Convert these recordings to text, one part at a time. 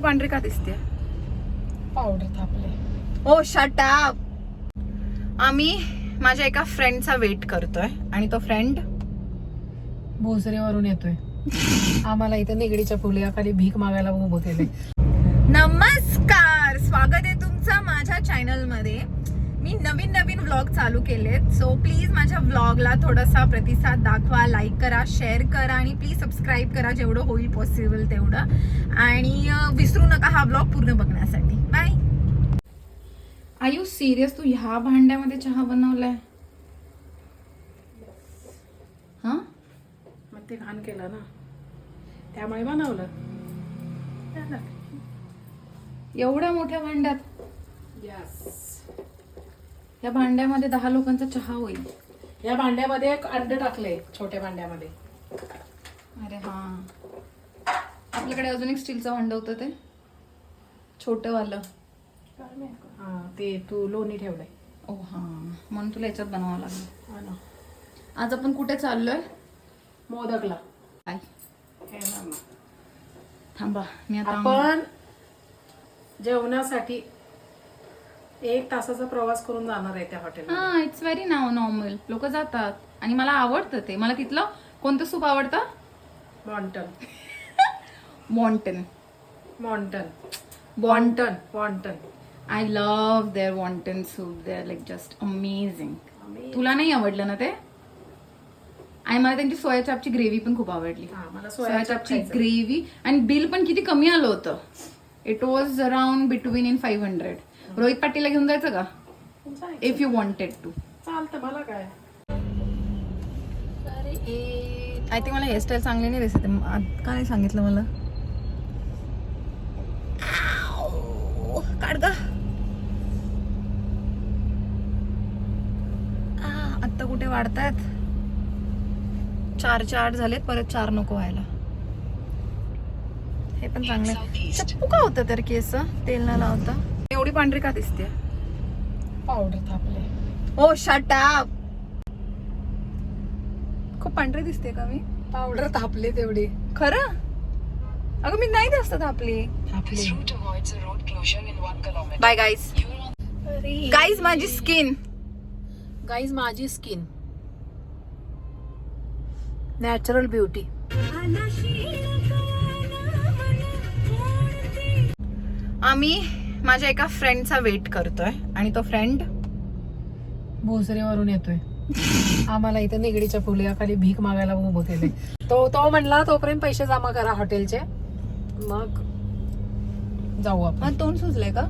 पांढरी का दिसते? पावडर थापले. ओ शट अप. आम्ही माझ्या एका फ्रेंडचा वेट करतोय आणि तो फ्रेंड भोसरेवरून येतोय. आम्हाला इथे निगडीच्या पुलाखाली भीक मागायला उभं केले. नमस्कार, स्वागत आहे तुमचं माझ्या चॅनल मध्ये. मी नवीन व्लॉग चालू केलेत, सो प्लीज माझ्या व्लॉगला थोडासा प्रतिसाद दाखवा, लाईक करा, शेअर करा आणि प्लीज सबस्क्राईब करा जेवढं होईल पॉसिबल तेवढं. आणि विसरू नका हा व्लॉग पूर्ण बघण्यासाठी. बाय. Are you serious? तू ह्या भांड्यामध्ये चहा बनवलाय? हा, मग ते घाण केलं ना, त्यामुळे बनवलं. एवढ्या मोठ्या भांड्यात? यस. या भांड्यामध्ये 10 लोकांचा चहा होईल. या भांड्यामध्ये एक अंड टाकले, छोट्या भांड्यामध्ये. अरे हा, आपल्याकडे अजून एक स्टीलचं भांड होतं ते छोटं वालं. हा, ते तू लोणी ठेवलंय. ओ हा, म्हणून तुला याच्यात बनवावं लागलं. हा ना. आज आपण कुठे चाललोय? मोदकला. काय? हे ना मग. थांबा, मी आता आपण जेवणासाठी 1 तासाचा प्रवास करून जाणार आहे त्या हॉटेलला. हा, इट्स व्हेरी नॉर्मल. लोक जातात आणि मला आवडतं ते. मला तिथलं कोणतं सूप आवडतं? मॉन्टन. वॉन्टन. मॉन्टन. वॉन्टन. मॉन्टन. I love their wonton soup. They are like just amazing. तुला नाही आवडलं ना ते? आणि मला त्यांची सोया चापची ग्रेव्ही पण खूप आवडली. मला सोया चापची ग्रेव्ही आणि बिल पण किती कमी आलं होतं. It was around between in 500. Rohit पाटीलला घेऊन जायचं का? If you wanted to. चालतं, मला काय. आय थिंक मला हेअरस्टाईल चांगली नाही दिसते. का नाही सांगितलं मला? काढ ग. आत्ता कुठे वाढतायत? 4चे 8 झालेत, परत 4 नको व्हायला. हे पण चांगलं. चप्पू का होतं तर केस तेल न लावता? एवढी पांढरी का दिसते? पावडर थापले. ओ शट अप. खूप पांढरी दिसते का मी? पावडर थापले तेवढी. खरं? अगं मी नाही जास्त आपली. Bye guys. गाईज माझी स्किन. गाईज माझी स्किन नॅचरल ब्युटी. आम्ही माझ्या एका फ्रेंडचा वेट करतोय आणि तो फ्रेंड भोसरेवरून येतोय. आम्हाला इथे निगडीच्या पुलाखाली भीक मागायला उभं केले. तो म्हणला तोपर्यंत पैसे जमा करा हॉटेलचे, मग जाऊ आपण. तोंड सुचलंय का?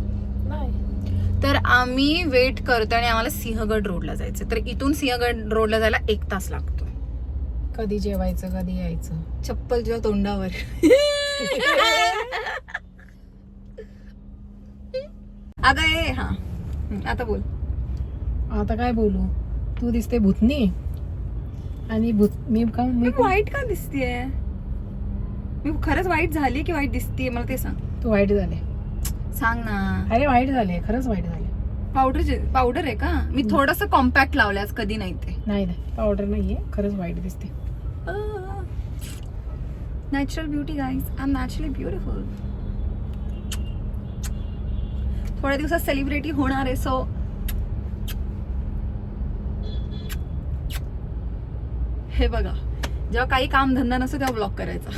नाही. तर आम्ही वेट करतोय आणि आम्हाला सिंहगड रोडला जायचं. तर इथून सिंहगड रोडला जायला 1 तास लागतो. कधी जेवायचं, कधी यायचं? चप्पल जेव्हा तोंडावर. अगं ए, हा आता बोल. आता काय बोलू? तू दिसते भूतनी आणि मी वाईट का दिसतीये? मी खरंच वाईट झाली की वाईट दिसतीये? मला ते सांग. तू वाईट झाले. सांग ना. अरे वाईट झाले, खरंच वाईट झाले. पावडर आहे का? मी थोडस कॉम्पॅक्ट लावले आज. कधी नाही ते. नाही पावडर नाहीये, खरंच वाईट दिसते. Natural beauty guys. I am naturally beautiful. थोड्या दिवसात सेलिब्रिटी होणार आहे, सो हे बघा, जेव्हा काही काम धंदा नसतो तेव्हा ब्लॉग करायचा.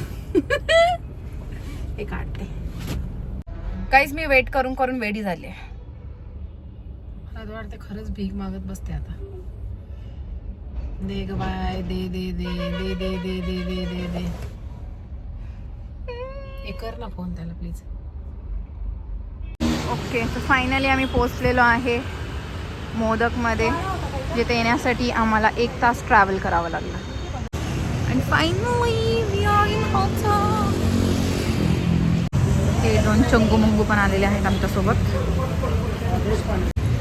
हे काढते. काहीच मी वेट करून करून वेडी झाली. मला वाटतं खरंच भीक मागत बसते आता. दे ग बाय, दे दे दे दे दे दे दे दे दे दे. हे कर ना फोन त्याला प्लीज. ओके, तर फायनली आम्ही पोहोचलेलो आहे मोदकमध्ये, जिथे येण्यासाठी आम्हाला 1 तास ट्रॅव्हल करावं लागलं. आणि finally we are in hotel. हे 2 चंगू मंगू पण आलेले आहेत आमच्यासोबत.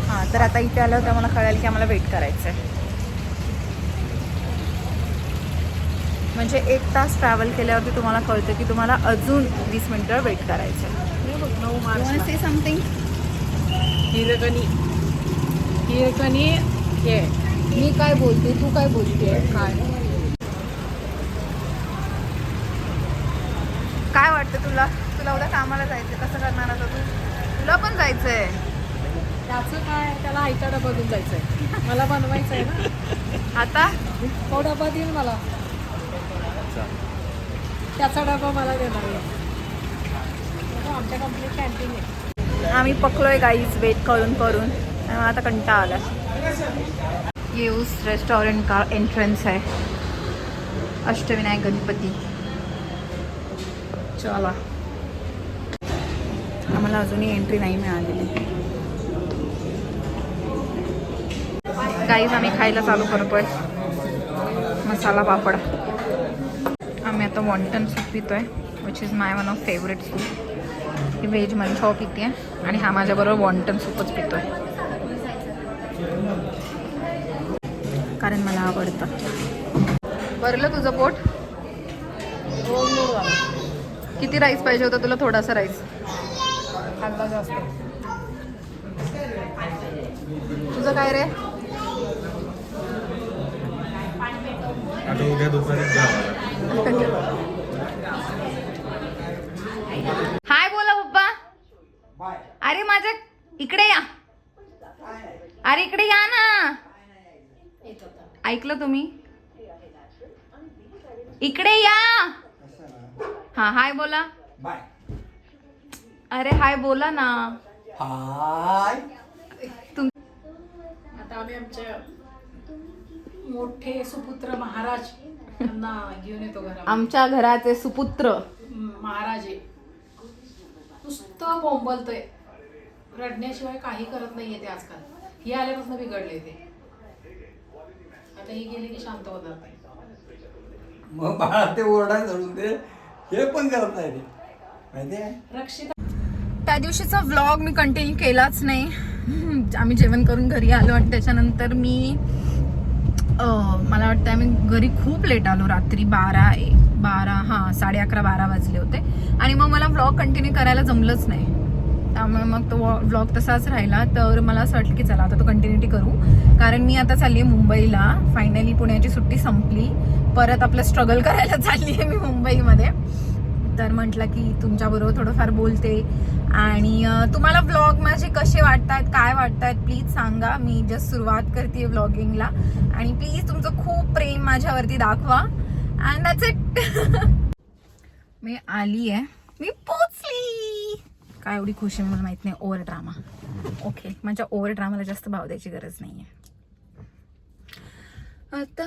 हां, तर आता इथे आलं तर मला कळालं की आम्हाला वेट करायचं आहे. म्हणजे 1 तास ट्रॅव्हल केल्यावरती तुम्हाला कळतं की तुम्हाला अजून 20 मिनिटं वेट करायचं आहे. से समथिंग. हिरकणी हे. मी काय बोलते, तू काय बोलते? काय वाटतं तुला? तुला उद्या कामाला जायचंय, कसं करणार आता तू? तुला पण जायचंय. त्याचं काय, त्याला आईचा डबा घेऊन जायचंय, मला बनवायचंय ना. आता तो डबा देईल मला, त्याचा डबा मला देणार आहे. आमच्या कंपनीत कॅन्टीन आहे. आम्ही पकलोय गाईज वेट करून करून, आता कंटाळा आला. येऊस रेस्टॉरंट का एंट्रन्स है, अष्टविनायक गणपती. चला, आम्हाला अजूनही एंट्री नाही मिळालेली. गाईज आम्ही खायला चालू करतोय मसाला पापड. आम्ही आता वॉन्टन सूप पितोय, which is my one of favourite soup. ही व्हेज मंचाव पिते आणि हा माझ्याबरोबर वॉन्टन सूपच पितोय कारण मला आवडतं. भरलं तुझं पोट? किती राईस पाहिजे होता तुला? थोडासा राईस खाल्ला जास्त. तुझं काय रे? उद्या दुपारी हाय बोला पप्पा. अरे माझ्या इकडे या, अरे इकडे या ना. ऐकलं तुम्ही? इकडे या. हा हाय बोला. अरे हाय बोला ना. हाय. आता आम्ही आमचे मोठे सुपुत्र महाराज यांना घेऊन येतो घरात. आमच्या घराचे सुपुत्र महाराज आहे, नुसतं बोंबलतोय, रडण्याशिवाय काही करत नाहीये ते आजकाल. हे आल्यापासून बिघडले ते. आता ही गेली की शांत होणार नाही. मग बाळा ते ओरडायला सोडून दे, हे पण करत नाही ते, माहितीये. रक्षिता त्या दिवशीचा व्लॉग मी कंटिन्यू केलाच नाही. आम्ही जेवण करून घरी आलो आणि त्याच्यानंतर मी मला वाटतं आम्ही घरी खूप लेट आलो. रात्री 11:30 वाजले होते आणि मग मला व्लॉग कंटिन्यू करायला जमलंच नाही. त्यामुळे मग तो व्लॉग तसाच राहिला. तर मला असं वाटलं की चला आता तो कंटिन्युटी करू, कारण मी आता चालली आहे मुंबईला. फायनली पुण्याची सुट्टी संपली, परत आपलं स्ट्रगल करायला चालली आहे मी मुंबईमध्ये. तर म्हटलं की तुमच्याबरोबर थोडंफार बोलते आणि तुम्हाला व्लॉग माझे कसे वाटतात, काय वाटतात प्लीज सांगा. मी जस्ट सुरुवात करते व्लॉगिंगला आणि प्लीज तुमचं खूप प्रेम माझ्यावरती दाखवा. And that's it. मी आली आहे, मी पोचली. काय एवढी खुश आहे मला माहित नाही. Over drama. ओके, माझ्या ओव्हर ड्रामाला जास्त भाव द्यायची गरज नाही आहे. आता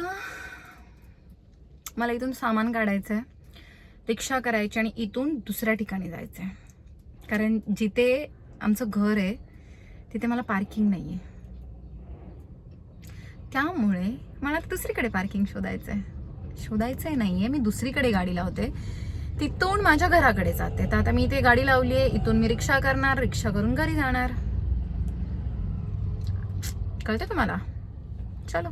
मला इथून सामान काढायचं आहे, रिक्षा करायची आणि इथून दुसऱ्या ठिकाणी जायचं आहे. कारण जिथे आमचं घर आहे तिथे मला पार्किंग नाही आहे, त्यामुळे मला दुसरीकडे पार्किंग शोधायचं नाही आहे. मी दुसरीकडे गाडी लावते, तिथून माझ्या घराकडे जाते. तर आता मी इथे गाडी लावली आहे, इथून मी रिक्षा करणार, रिक्षा करून घरी जाणार. कळतं तुम्हाला? चलो.